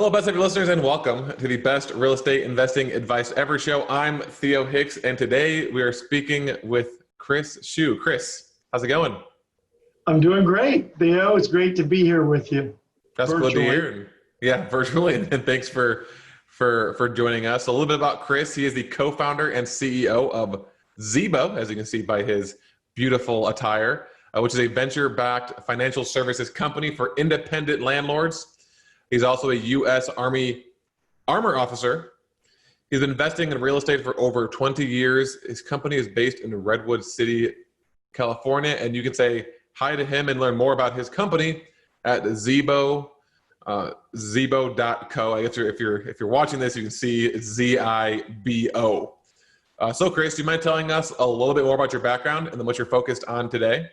Hello, best of your listeners, and welcome to the best real estate investing advice ever show. I'm Theo Hicks, and today we are speaking with Chris Shu. Chris, how's it going? I'm doing great, Theo. It's great to be here with you. That's good to hear. Yeah, virtually, and thanks for joining us. A little bit about Chris. He is the co-founder and CEO of Zebo, as you can see by his beautiful attire, which is a venture-backed financial services company for independent landlords. He's also a U.S. Army armor officer. He's been investing in real estate for over 20 years. His company is based in Redwood City, California, and you can say hi to him and learn more about his company at Zebo, Zebo.co. I guess if you're watching this, you can see it's Zibo. So, Chris, do you mind telling us a little bit more about your background and then what you're focused on today?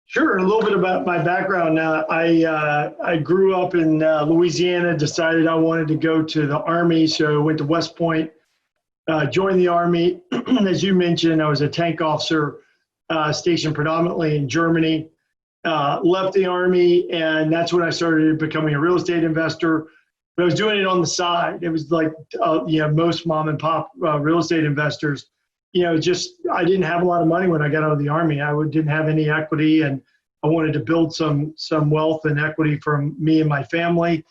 Sure. A little bit about my background. I grew up in Louisiana, decided I wanted to go to the Army, so I went to West Point, joined the Army. As you mentioned, I was a tank officer stationed predominantly in Germany. Left the Army, and that's when I started becoming a real estate investor. But I was doing it on the side. It was like most mom and pop real estate investors. I didn't have a lot of money when I got out of the Army. Didn't have any equity, and I wanted to build some wealth and equity for me and my family.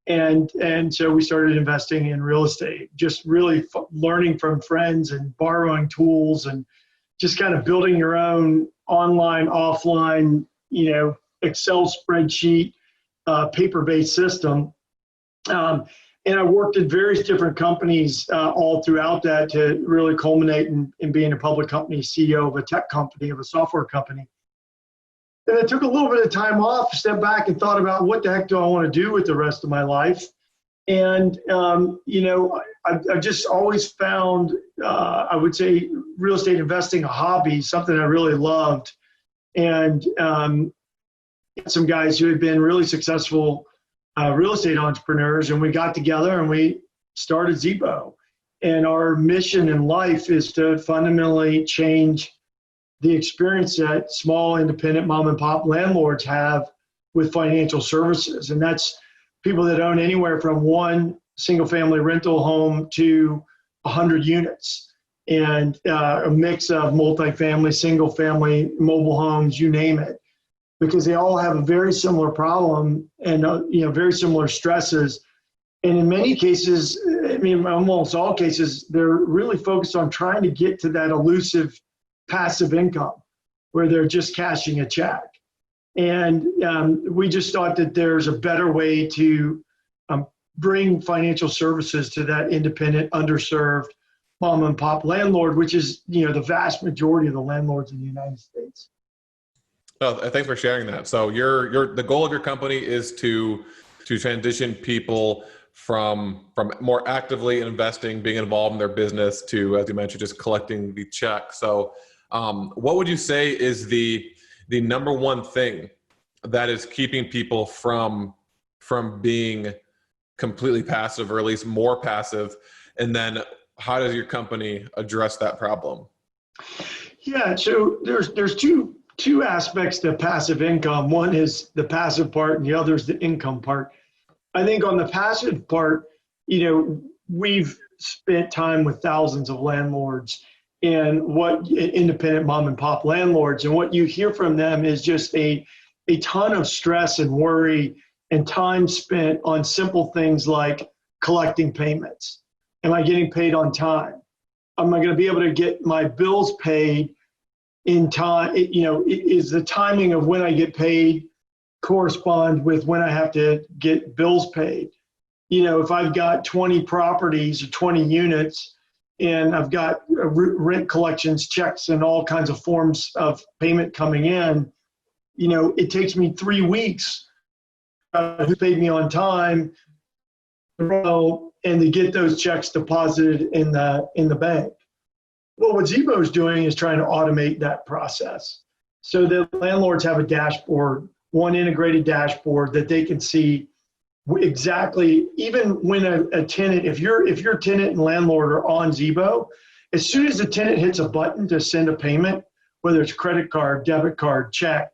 And so we started investing in real estate, just really learning from friends and borrowing tools and just kind of building your own online, offline, Excel spreadsheet, paper-based system. And I worked at various different companies all throughout that to really culminate in being a public company CEO of a tech company, of a software company. And I took a little bit of time off, stepped back and thought about what the heck do I want to do with the rest of my life. And, I've just always found, I would say, real estate investing a hobby, something I really loved. And some guys who had been really successful real estate entrepreneurs, and we got together and we started Zebo. And our mission in life is to fundamentally change the experience that small independent mom and pop landlords have with financial services. And that's people that own anywhere from one single family rental home to 100 units, and a mix of multifamily, single family, mobile homes, you name it. Because they all have a very similar problem and very similar stresses. And in many cases, almost all cases, they're really focused on trying to get to that elusive passive income where they're just cashing a check. And we just thought that there's a better way to bring financial services to that independent, underserved mom and pop landlord, which is the vast majority of the landlords in the United States. Oh, thanks for sharing that. So the goal of your company is to transition people from more actively investing, being involved in their business, to, as you mentioned, just collecting the check. So what would you say is the number one thing that is keeping people from being completely passive, or at least more passive? And then how does your company address that problem? Yeah, so there's two aspects to passive income. One is the passive part and the other is the income part. I think on the passive part, we've spent time with thousands of landlords and independent mom and pop landlords. And what you hear from them is just a ton of stress and worry and time spent on simple things like collecting payments. Am I getting paid on time? Am I going to be able to get my bills paid in time? Is the timing of when I get paid correspond with when I have to get bills paid? If I've got 20 properties or 20 units and I've got rent collections, checks, and all kinds of forms of payment coming in, it takes me 3 weeks who paid me on time and to get those checks deposited in the bank. Well, what Zebo is doing is trying to automate that process. So the landlords have a dashboard, one integrated dashboard that they can see exactly, even when a tenant, if your tenant and landlord are on Zebo, as soon as the tenant hits a button to send a payment, whether it's credit card, debit card, check,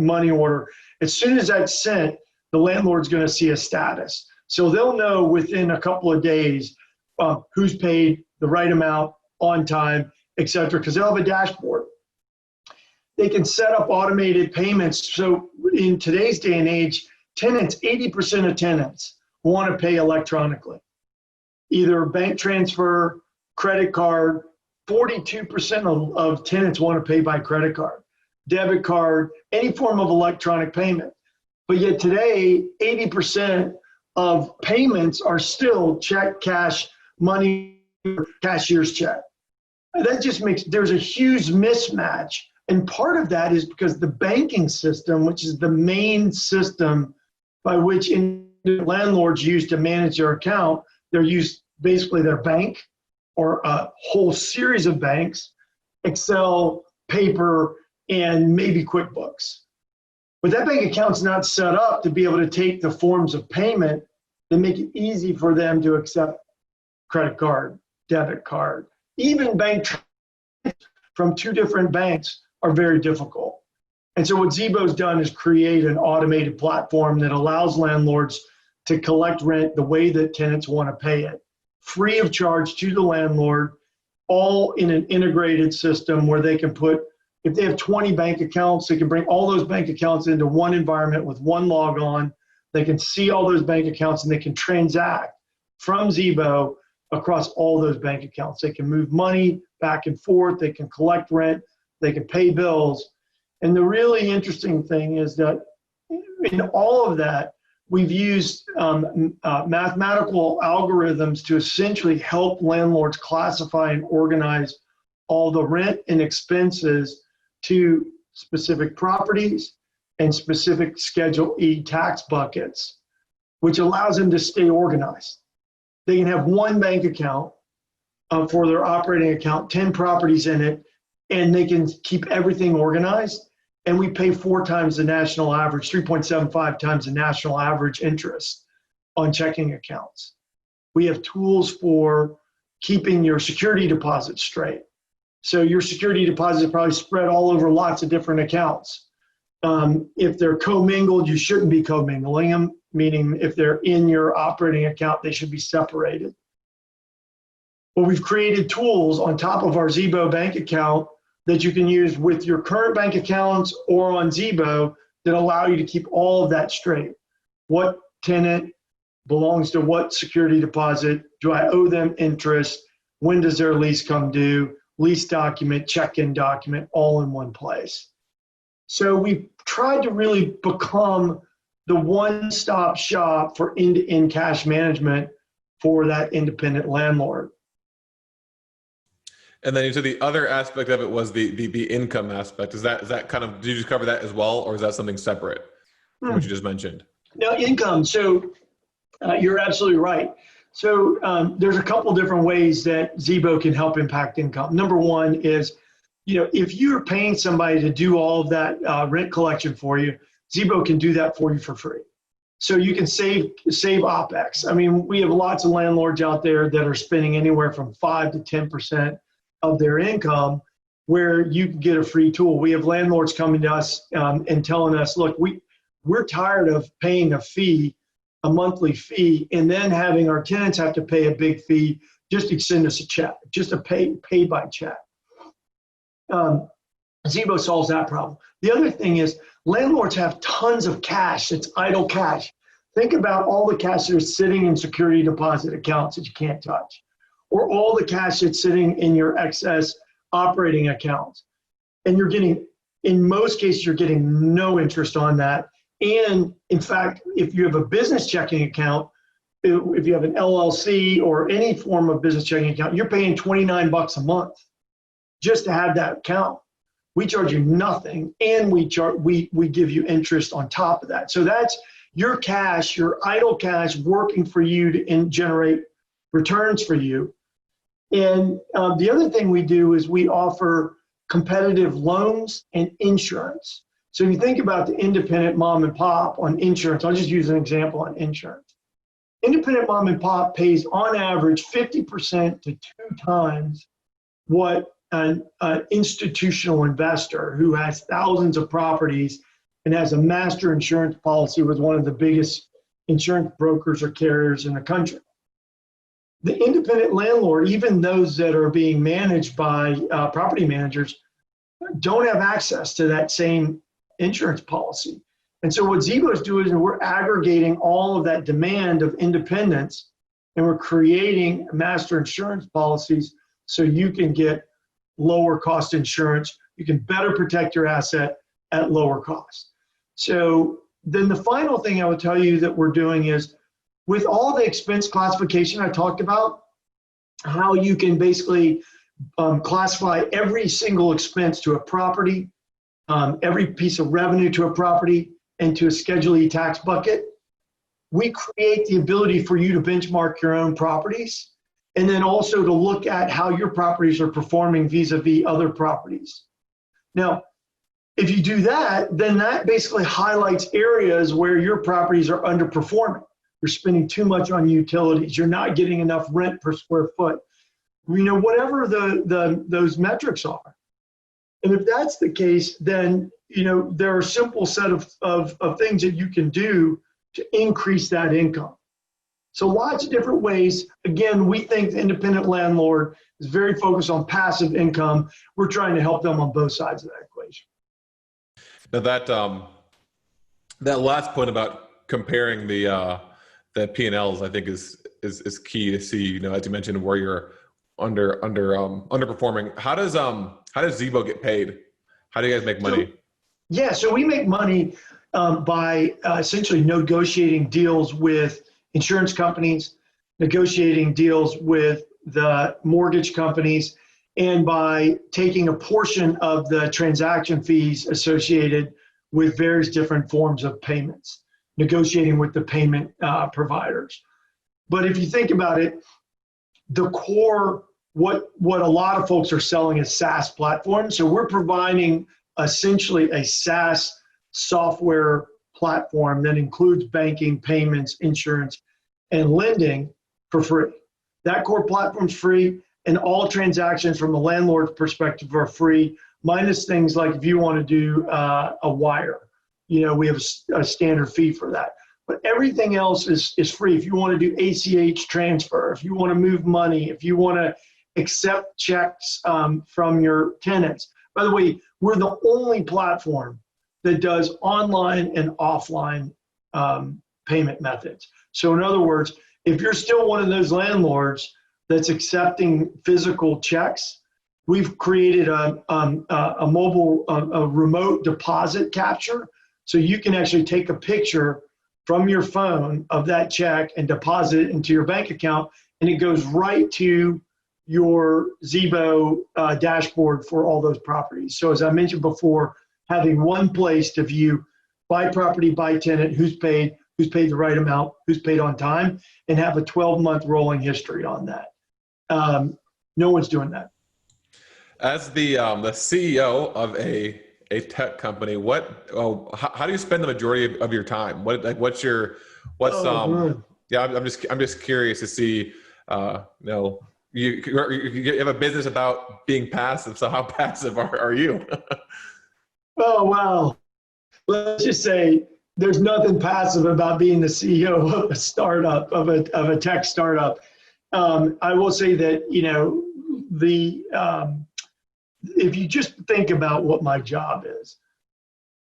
money order, as soon as that's sent, the landlord's going to see a status. So they'll know within a couple of days who's paid the right amount on time, et cetera, because they'll have a dashboard. They can set up automated payments. So in today's day and age, 80% of tenants want to pay electronically, either bank transfer, credit card. 42% of tenants want to pay by credit card, debit card, any form of electronic payment. But yet today, 80% of payments are still check, cash, money, cashier's check. That just makes, there's a huge mismatch. And part of that is because the banking system, which is the main system by which landlords use to manage their account, they're used basically their bank or a whole series of banks, Excel, paper, and maybe QuickBooks. But that bank account's not set up to be able to take the forms of payment that make it easy for them to accept credit card, debit card. Even bank from two different banks are very difficult. And so what Zebo's done is create an automated platform that allows landlords to collect rent the way that tenants want to pay it, free of charge to the landlord, all in an integrated system where they can put, if they have 20 bank accounts, they can bring all those bank accounts into one environment with one logon. They can see all those bank accounts and they can transact from Zebo across all those bank accounts. They can move money back and forth. They can collect rent. They can pay bills. And the really interesting thing is that in all of that, we've used mathematical algorithms to essentially help landlords classify and organize all the rent and expenses to specific properties and specific Schedule E tax buckets, which allows them to stay organized. They can have one bank account for their operating account, 10 properties in it, and they can keep everything organized. And we pay 4 times the national average, 3.75 times the national average interest on checking accounts. We have tools for keeping your security deposits straight. So your security deposits are probably spread all over lots of different accounts. If they're commingled, you shouldn't be commingling them, meaning if they're in your operating account, they should be separated. But we've created tools on top of our Zebo bank account that you can use with your current bank accounts or on Zebo that allow you to keep all of that straight. What tenant belongs to what security deposit? Do I owe them interest? When does their lease come due? Lease document, check-in document, all in one place. So we tried to really become the one-stop shop for end-to-end cash management for that independent landlord. And then you said the other aspect of it was the income aspect. Is that kind of, did you just cover that as well, or is that something separate from what you just mentioned? No, income. So you're absolutely right. So there's a couple different ways that Zebo can help impact income. Number one is, if you're paying somebody to do all of that rent collection for you, Zebo can do that for you for free. So you can save OpEx. I mean, we have lots of landlords out there that are spending anywhere from 5 to 10% of their income where you can get a free tool. We have landlords coming to us and telling us, look, we're tired of paying a monthly fee, and then having our tenants have to pay a big fee just to send us a check, just a pay by check. Zebo solves that problem. The other thing is landlords have tons of cash. It's idle cash. Think about all the cash that's sitting in security deposit accounts that you can't touch, or all the cash that's sitting in your excess operating accounts. And in most cases, you're getting no interest on that. And in fact, if you have a business checking account, if you have an LLC or any form of business checking account, you're paying $29 a month just to have that account. We charge you nothing, and we give you interest on top of that. So that's your cash, your idle cash working for you to generate returns for you. And the other thing we do is we offer competitive loans and insurance. So if you think about the independent mom and pop on insurance, I'll just use an example on insurance. Independent mom and pop pays on average 50% to 2 times what an institutional investor who has thousands of properties and has a master insurance policy with one of the biggest insurance brokers or carriers in the country. The independent landlord, even those that are being managed by property managers, don't have access to that same insurance policy. And so what Zebo is doing is we're aggregating all of that demand of independence, and we're creating master insurance policies so you can get lower cost insurance. You can better protect your asset at lower cost. So then the final thing I would tell you that we're doing is, with all the expense classification I talked about, how you can basically classify every single expense to a property, every piece of revenue to a property, into a Schedule E tax bucket. We create the ability for you to benchmark your own properties, and then also to look at how your properties are performing vis-a-vis other properties. Now, if you do that, then that basically highlights areas where your properties are underperforming. You're spending too much on utilities. You're not getting enough rent per square foot. Whatever those metrics are. And if that's the case, then there are a simple set of things that you can do to increase that income. So lots of different ways. Again, we think the independent landlord is very focused on passive income. We're trying to help them on both sides of that equation. Now that last point about comparing the P&Ls, I think is key to see. As you mentioned, where you're underperforming. How does Zebo get paid? How do you guys make money? So we make money by essentially negotiating deals with insurance companies, negotiating deals with the mortgage companies, and by taking a portion of the transaction fees associated with various different forms of payments, negotiating with the payment providers. But if you think about it, the core, what a lot of folks are selling is SaaS platforms. So we're providing essentially a SaaS software platform that includes banking, payments, insurance, and lending for free. That core platform's free, and all transactions from a landlord's perspective are free, minus things like if you want to do a wire. We have a standard fee for that. But everything else is free. If you want to do ACH transfer, if you want to move money, if you want to accept checks from your tenants. By the way, we're the only platform that does online and offline payment methods. So in other words, if you're still one of those landlords that's accepting physical checks, we've created a mobile, a remote deposit capture. So you can actually take a picture from your phone of that check and deposit it into your bank account, and it goes right to your Zebo dashboard for all those properties. So as I mentioned before, having one place to view by property, by tenant, who's paid the right amount, who's paid on time, and have a 12-month rolling history on that. No one's doing that. As the CEO of a tech company, how do you spend the majority of your time? I'm just curious to see. You have a business about being passive. So how passive are you? Oh, wow. Let's just say there's nothing passive about being the CEO of a startup, of a tech startup. I will say that, if you just think about what my job is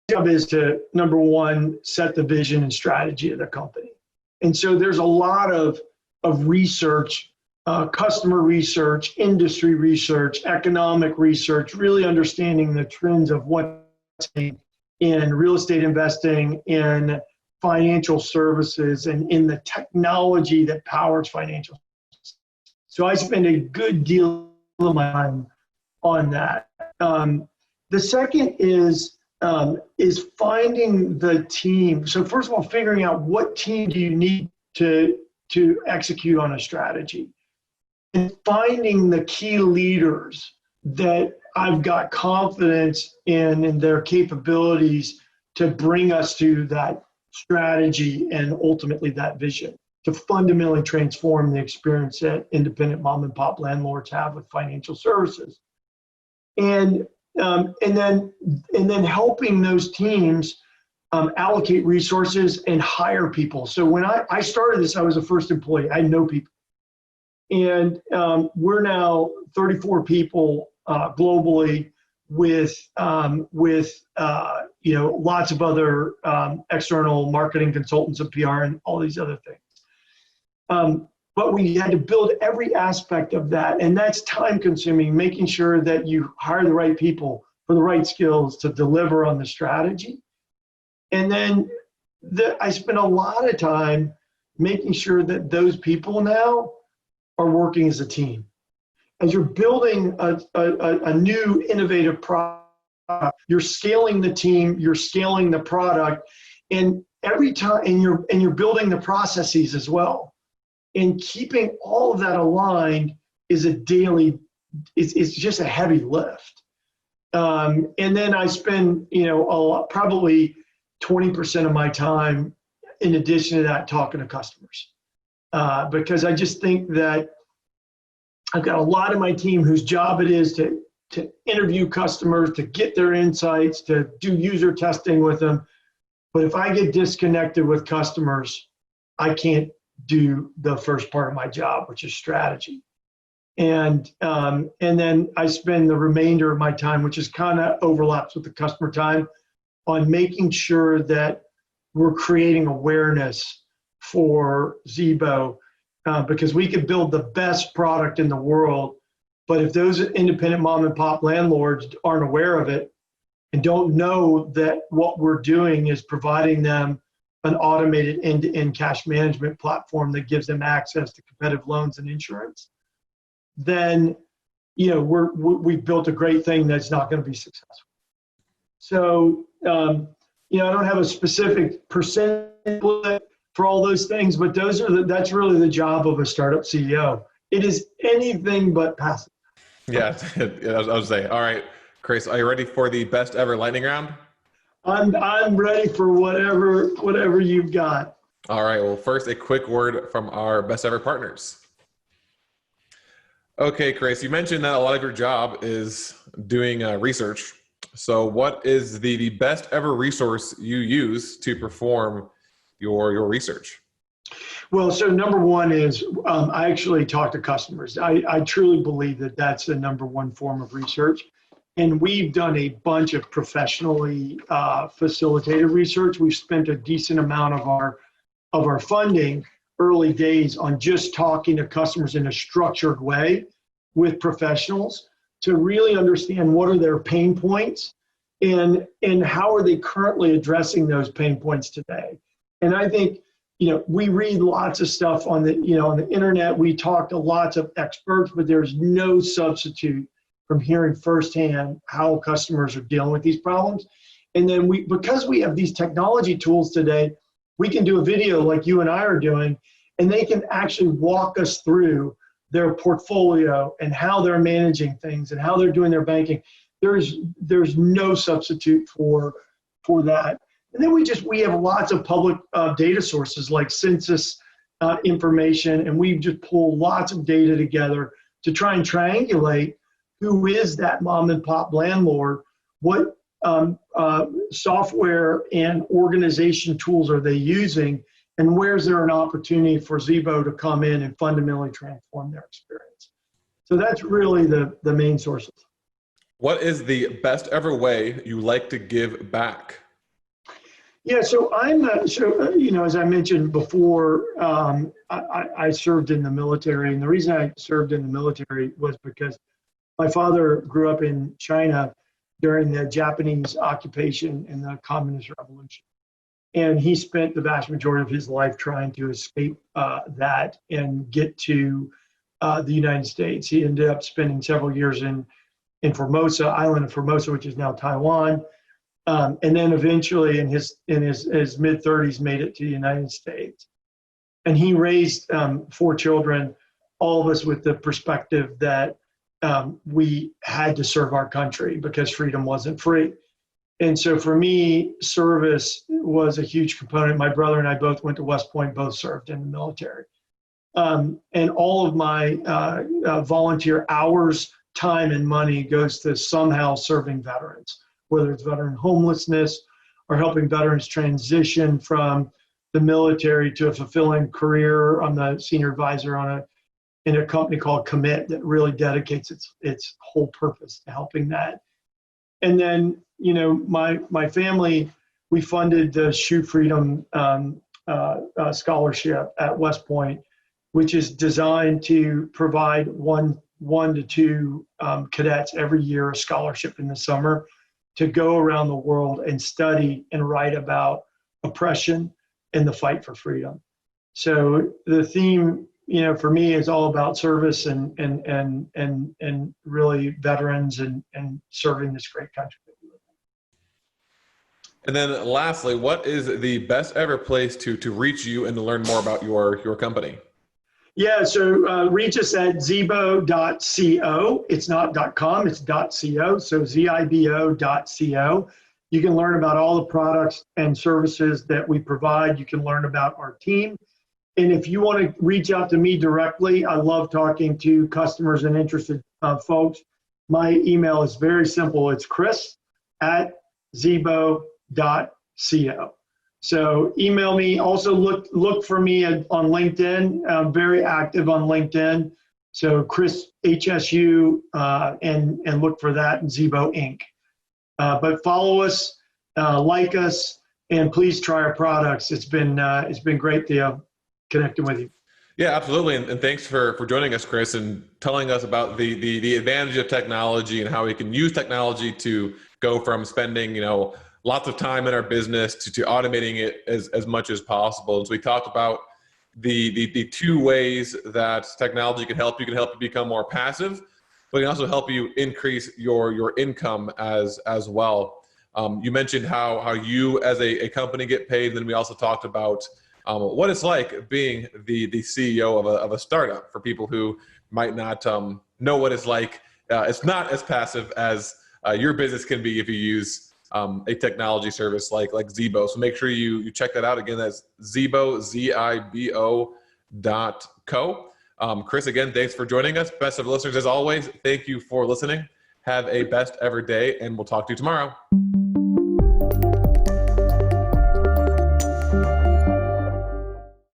to, number one, set the vision and strategy of the company. And so there's a lot of research, customer research, industry research, economic research, really understanding the trends of what's in real estate investing, in financial services, and in the technology that powers financial. So I spend a good deal of my time on that. The second is finding the team. So first of all, figuring out what team do you need to execute on a strategy, and finding the key leaders that I've got confidence in their capabilities to bring us to that strategy and ultimately that vision, to fundamentally transform the experience that independent mom and pop landlords have with financial services. And then helping those teams allocate resources, and hire people. So when I started this, I was the first employee. I know people. And we're now 34 people globally with lots of other external marketing consultants and PR and all these other things. But we had to build every aspect of that, and that's time consuming, making sure that you hire the right people for the right skills to deliver on the strategy. And then I spent a lot of time making sure that those people now are working as a team. As you're building a new innovative product, you're scaling the team, you're scaling the product, and every time, and you're building the processes as well. And keeping all of that aligned is it's just a heavy lift. And then I spend, probably 20% of my time in addition to that talking to customers. Because I just think that I've got a lot of my team whose job it is to interview customers, to get their insights, to do user testing with them. But if I get disconnected with customers, I can't do the first part of my job, which is strategy. And then I spend the remainder of my time, which is kind of overlaps with the customer time, on making sure that we're creating awareness for Zebo, because we could build the best product in the world, but if those independent mom and pop landlords aren't aware of it and don't know that what we're doing is providing them an automated end-to-end cash management platform that gives them access to competitive loans and insurance, then we've built a great thing that's not going to be successful. So I don't have a specific percentage for all those things, but that's really the job of a startup CEO. It is anything but passive. Yeah, I was saying. All right, Chris, are you ready for the best ever lightning round? I'm ready for whatever you've got. All right. Well, first, a quick word from our best ever partners. Okay, Chris, you mentioned that a lot of your job is doing research. So what is the best ever resource you use to perform your research? Well, so number one is I actually talk to customers. I truly believe that that's the number one form of research. And we've done a bunch of professionally facilitated research. We've spent a decent amount of our funding early days on just talking to customers in a structured way with professionals to really understand what are their pain points and how are they currently addressing those pain points today. And I think, we read lots of stuff on the internet. We talk to lots of experts, but there's no substitute from hearing firsthand how customers are dealing with these problems. And then because we have these technology tools today, we can do a video like you and I are doing, and they can actually walk us through their portfolio and how they're managing things and how they're doing their banking. There's no substitute for that. And then we have lots of public data sources like census information, and we just pull lots of data together to try and triangulate who is that mom and pop landlord, what software and organization tools are they using, and where's there an opportunity for Zebo to come in and fundamentally transform their experience. So that's really the main sources. What is the best ever way you like to give back? Yeah, so as I mentioned before, I served in the military, and the reason I served in the military was because my father grew up in China during the Japanese occupation and the Communist Revolution. And he spent the vast majority of his life trying to escape that and get to the United States. He ended up spending several years in Formosa, island of Formosa, which is now Taiwan. And then eventually in his mid-30s made it to the United States. And he raised 4 children, all of us with the perspective that we had to serve our country because freedom wasn't free. And so for me, service was a huge component. My brother and I both went to West Point, both served in the military. And all of my volunteer hours, time, and money goes to somehow serving veterans, whether it's veteran homelessness are helping veterans transition from the military to a fulfilling career. I'm the senior advisor in a company called Commit that really dedicates its whole purpose to helping that. And then, my family, we funded the Shoe Freedom scholarship at West Point, which is designed to provide one to two cadets every year a scholarship in the summer to go around the world and study and write about oppression and the fight for freedom. So the theme, for me, is all about service and really veterans and serving this great country. And then lastly, what is the best ever place to reach you and to learn more about your company? Yeah, so reach us at zebo.co. It's not .com, it's .co, so zibo.co. You can learn about all the products and services that we provide. You can learn about our team. And if you want to reach out to me directly, I love talking to customers and interested folks. My email is very simple. It's chris@zebo.co. So email me. Also look for me on LinkedIn. I'm very active on LinkedIn. So Chris HSU and look for that in Zebo Inc. But follow us, like us, and please try our products. It's been great, Theo, connecting with you. Yeah, absolutely. And thanks for joining us, Chris, and telling us about the advantage of technology and how we can use technology to go from spending, lots of time in our business to automating it as much as possible. And so we talked about the two ways that technology can help you. Can help you become more passive, but it can also help you increase your income as well. You mentioned how you as a company get paid. And then we also talked about what it's like being the CEO of a startup for people who might not know what it's like. It's not as passive as your business can be if you use a technology service like Zebo. So make sure you check that out. Again, that's Zebo, zibo.co. Chris, again, thanks for joining us. Best of listeners, as always, thank you for listening. Have a best ever day, and we'll talk to you tomorrow.